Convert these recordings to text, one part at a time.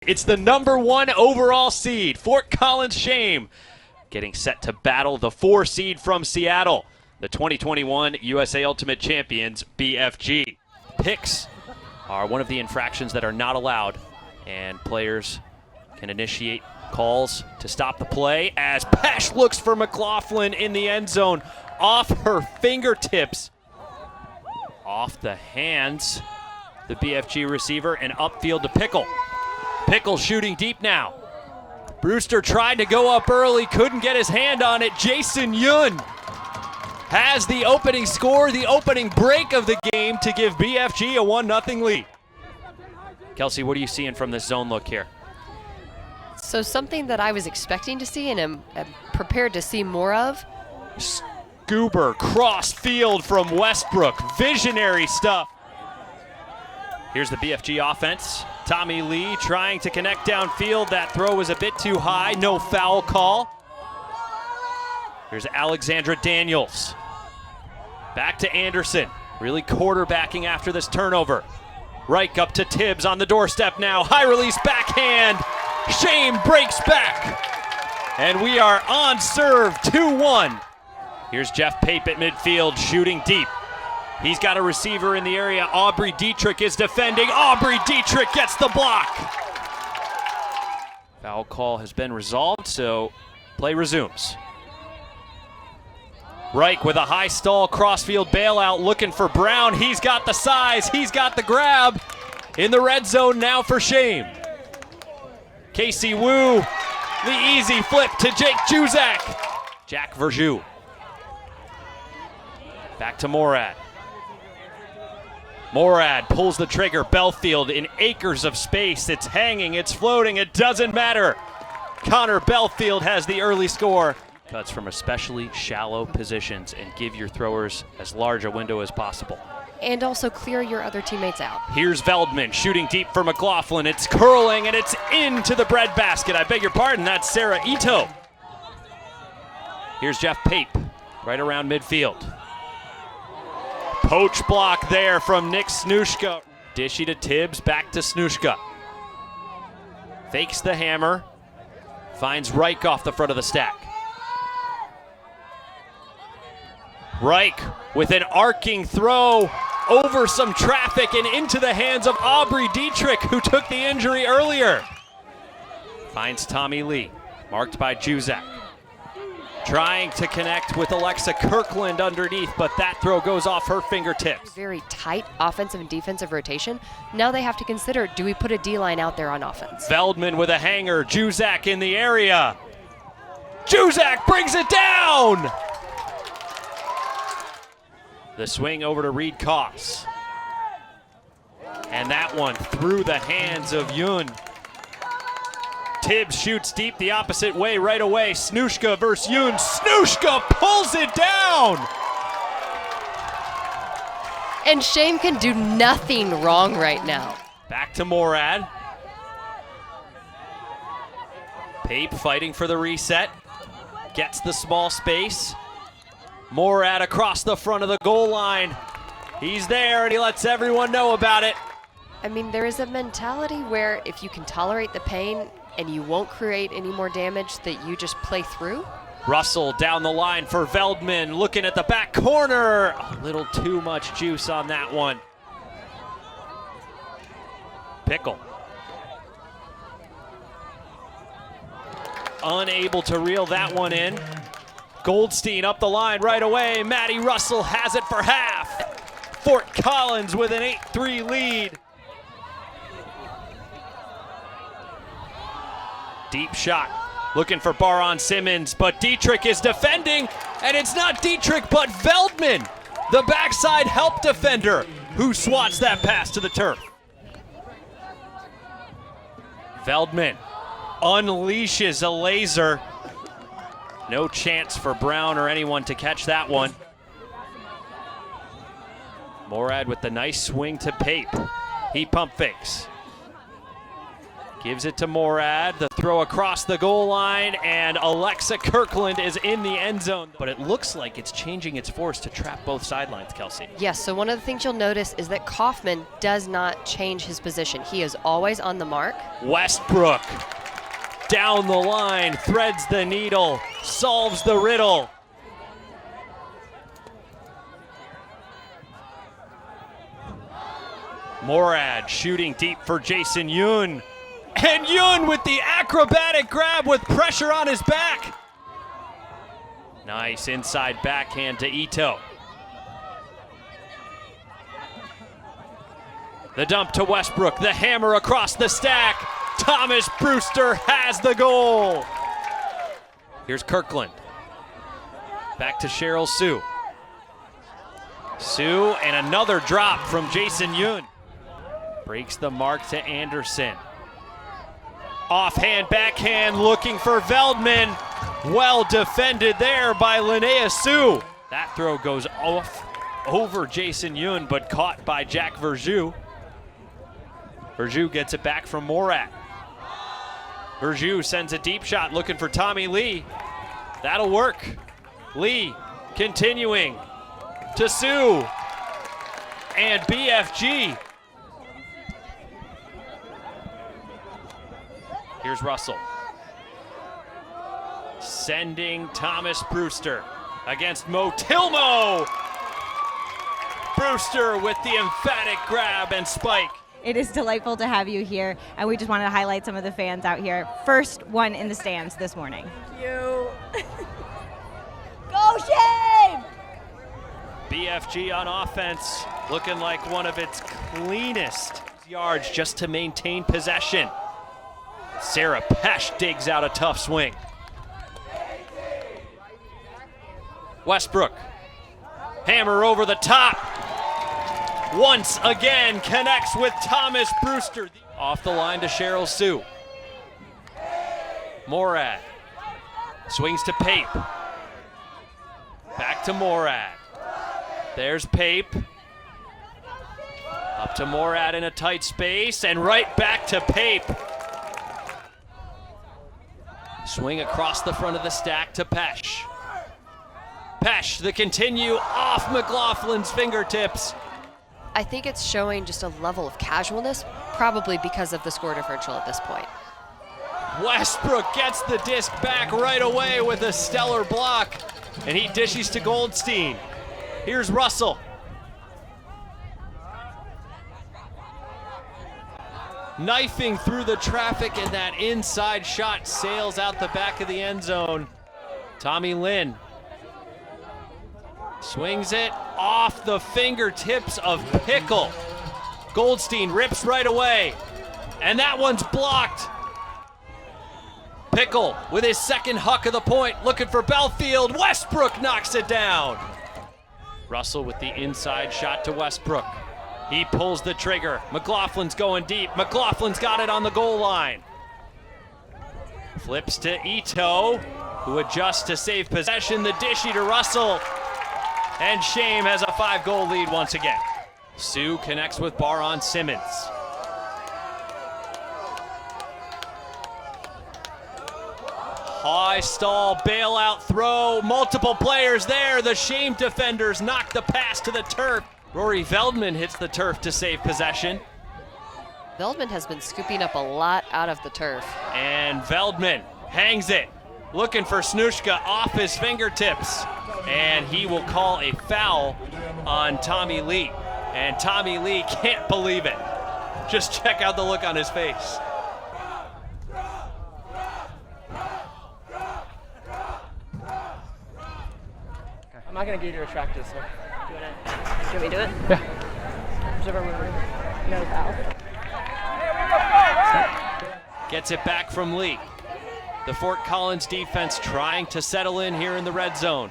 It's the #1 overall seed, Fort Collins Shame, getting set to battle the 4 seed from Seattle, the 2021 USA Ultimate Champions, BFG. Picks are one of the infractions that are not allowed, and players can initiate calls to stop the play as Pesh looks for McLaughlin in the end zone, off her fingertips, off the hands, the BFG receiver, and upfield to Pickle. Pickle shooting deep now. Brewster tried to go up early, couldn't get his hand on it. Jason Yun has the opening score, the opening break of the game to give BFG a 1-0 lead. Kelsey, what are you seeing from this zone look here? So something that I was expecting to see and am prepared to see more of. Goober cross field from Westbrook, visionary stuff. Here's the BFG offense. Tommy Lee trying to connect downfield. That throw was a bit too high. No foul call. Here's Alexandra Daniels. Back to Anderson. Really quarterbacking after this turnover. Reich up to Tibbs on the doorstep now. High release backhand. Shame breaks back. And we are on serve 2-1. Here's Jeff Pape at midfield shooting deep. He's got a receiver in the area. Aubrey Dietrich is defending. Aubrey Dietrich gets the block. Foul call has been resolved, so play resumes. Reich with a high stall crossfield bailout looking for Brown. He's got the size. He's got the grab. In the red zone now for Shame. Casey Wu, the easy flip to Jake Juzak. Jack Verjou. Back to Morad. Morad pulls the trigger. Belfield in acres of space. It's hanging, it's floating, it doesn't matter. Connor Belfield has the early score. Cuts from especially shallow positions and give your throwers as large a window as possible. And also clear your other teammates out. Here's Veldman shooting deep for McLaughlin. It's curling and it's into the breadbasket. I beg your pardon, that's Sarah Ito. Here's Jeff Pape right around midfield. Poach block there from Nick Snushka. Dishy to Tibbs, back to Snushka. Fakes the hammer. Finds Reich off the front of the stack. Reich with an arcing throw over some traffic and into the hands of Aubrey Dietrich, who took the injury earlier. Finds Tommy Lee, marked by Juzak. Trying to connect with Alexa Kirkland underneath, but that throw goes off her fingertips. Very tight offensive and defensive rotation. Now they have to consider, do we put a D-line out there on offense? Veldman with a hanger, Juzak in the area. Juzak brings it down! The swing over to Reed Koss. And that one through the hands of Yun. Tibbs shoots deep the opposite way right away. Snushka versus Yun. Snushka pulls it down! And Shame can do nothing wrong right now. Back to Morad. Pape fighting for the reset. Gets the small space. Morad across the front of the goal line. He's there and he lets everyone know about it. I mean, there is a mentality where if you can tolerate the pain and you won't create any more damage, that you just play through. Russell down the line for Veldman, looking at the back corner. A little too much juice on that one. Pickle. Unable to reel that one in. Goldstein up the line right away. Maddie Russell has it for half. Fort Collins with an 8-3 lead. Deep shot, looking for Baron Simmons, but Dietrich is defending, and it's not Dietrich, but Veldman, the backside help defender, who swats that pass to the turf. Veldman unleashes a laser. No chance for Brown or anyone to catch that one. Morad with the nice swing to Pape. He pump fakes. Gives it to Morad, the throw across the goal line, and Alexa Kirkland is in the end zone. But it looks like it's changing its force to trap both sidelines, Kelsey. Yes, so one of the things you'll notice is that Kaufman does not change his position. He is always on the mark. Westbrook down the line, threads the needle, solves the riddle. Morad shooting deep for Jason Yoon. And Yoon with the acrobatic grab with pressure on his back. Nice inside backhand to Ito. The dump to Westbrook, the hammer across the stack. Thomas Brewster has the goal. Here's Kirkland. Back to Cheryl Sue. Sue and another drop from Jason Yoon. Breaks the mark to Anderson. Offhand, backhand, looking for Veldman. Well defended there by Linnea Sue. That throw goes off over Jason Yoon, but caught by Jack Verjou. Verjou gets it back from Morat. Verjou sends a deep shot looking for Tommy Lee. That'll work. Lee continuing to Sue. And BFG. Here's Russell. Sending Thomas Brewster against Motilmo. Brewster with the emphatic grab and spike. It is delightful to have you here, and we just wanted to highlight some of the fans out here. First one in the stands this morning. Thank you. Go Shame! BFG on offense, looking like one of its cleanest yards just to maintain possession. Sarah Pesh digs out a tough swing. Westbrook, hammer over the top. Once again connects with Thomas Brewster. Off the line to Cheryl Sue. Morad swings to Pape. Back to Morad. There's Pape. Up to Morad in a tight space and right back to Pape. Swing across the front of the stack to Pesh. Pesh, the continue off McLaughlin's fingertips. I think it's showing just a level of casualness, probably because of the score differential at this point. Westbrook gets the disc back right away with a stellar block, and he dishes to Goldstein. Here's Russell. Knifing through the traffic, and that inside shot sails out the back of the end zone. Tommy Lynn swings it off the fingertips of Pickle. Goldstein rips right away, and that one's blocked. Pickle with his second huck of the point, looking for Belfield. Westbrook knocks it down. Russell with the inside shot to Westbrook. He pulls the trigger. McLaughlin's going deep. McLaughlin's got it on the goal line. Flips to Ito, who adjusts to save possession. The dishy to Russell. And Shame has a 5-goal lead once again. Sue connects with Baron Simmons. High stall, bailout throw, multiple players there. The Shame defenders knock the pass to the turf. Rory Veldman hits the turf to save possession. Veldman has been scooping up a lot out of the turf. And Veldman hangs it, looking for Snushka off his fingertips. And he will call a foul on Tommy Lee. And Tommy Lee can't believe it. Just check out the look on his face. I'm not gonna get you retracted, so do it. Should we do it? Yeah. Whichever one. No foul. Gets it back from Lee. The Fort Collins defense trying to settle in here in the red zone.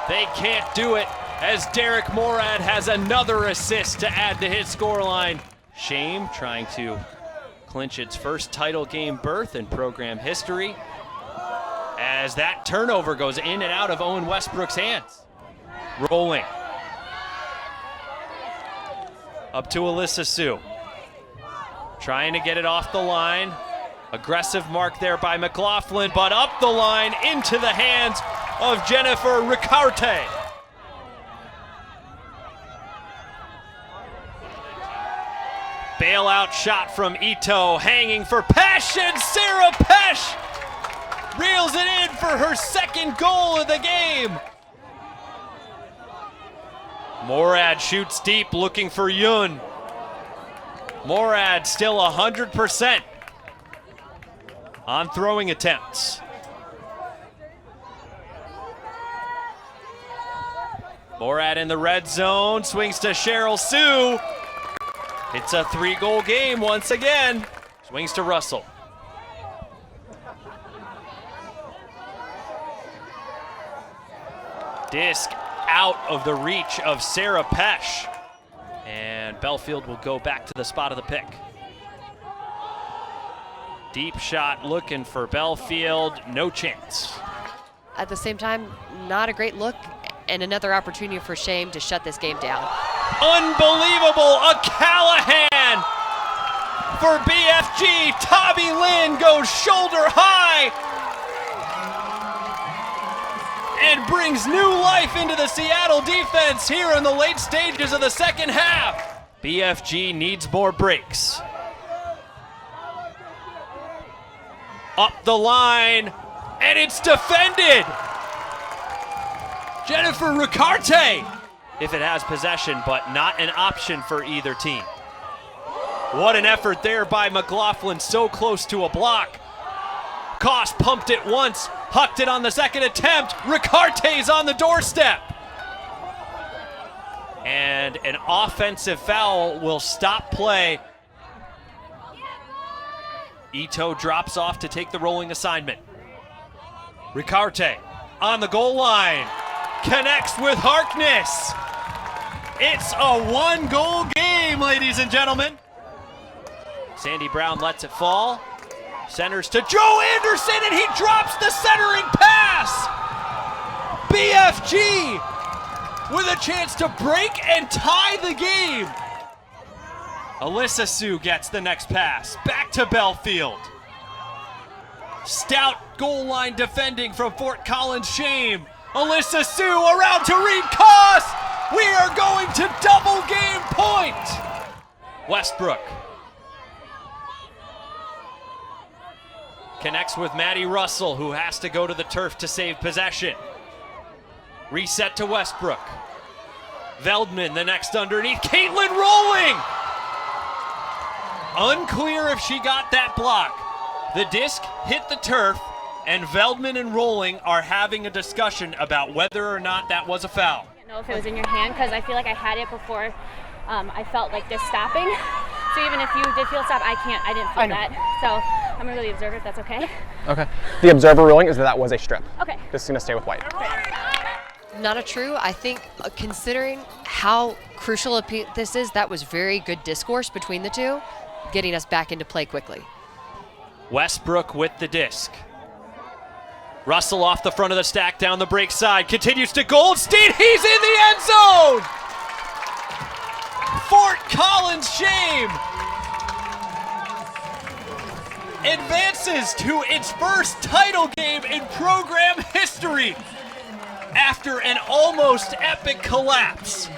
They can't do it as Derek Morad has another assist to add to his scoreline. Shame trying to clinch its first title game berth in program history as that turnover goes in and out of Owen Westbrook's hands. Rolling. Up to Alyssa Sue. Trying to get it off the line. Aggressive mark there by McLaughlin, but up the line into the hands of Jennifer Ricarte. Bailout shot from Ito, hanging for Pesh, and Sarah Pesh reels it in for her second goal of the game. Morad shoots deep, looking for Yun. Morad still 100% on throwing attempts. Morad in the red zone, swings to Cheryl Sue. It's a 3-goal game once again. Swings to Russell. Disc out of the reach of Sarah Pesh. And Belfield will go back to the spot of the pick. Deep shot looking for Belfield, no chance. At the same time, not a great look, and another opportunity for Shame to shut this game down. Unbelievable, a Callahan for BFG. Tommy Lynn goes shoulder high and brings new life into the Seattle defense here in the late stages of the second half. BFG needs more breaks. Up the line, and it's defended. Jennifer Ricarte, if it has possession, but not an option for either team. What an effort there by McLaughlin, so close to a block. Koss pumped it once, hucked it on the second attempt. Ricarte's on the doorstep. And an offensive foul will stop play. Ito drops off to take the rolling assignment. Ricarte on the goal line, connects with Harkness. It's a 1-goal game, ladies and gentlemen. Sandy Brown lets it fall. Centers to Joe Anderson, and he drops the centering pass. BFG with a chance to break and tie the game. Alyssa Sue gets the next pass. Back to Belfield. Stout goal line defending from Fort Collins Shame. Alyssa Sue around to Reed Koss. We are going to double game point. Westbrook connects with Maddie Russell, who has to go to the turf to save possession. Reset to Westbrook. Veldman the next underneath. Caitlin rolling. Unclear if she got that block. The disc hit the turf, and Veldman and Rolling are having a discussion about whether or not that was a foul. I don't know if it was in your hand because I feel like I had it before I felt like this stopping. So even if you did feel stop, I didn't feel that. So I'm gonna go to the observer if that's okay. Okay. The observer ruling is that was a strip. Okay. This is gonna stay with white. Not a true. I think considering how crucial this is, that was very good discourse between the two, getting us back into play quickly. Westbrook with the disc. Russell off the front of the stack down the break side. Continues to Goldstein. He's in the end zone. Fort Collins Shame advances to its first title game in program history after an almost epic collapse.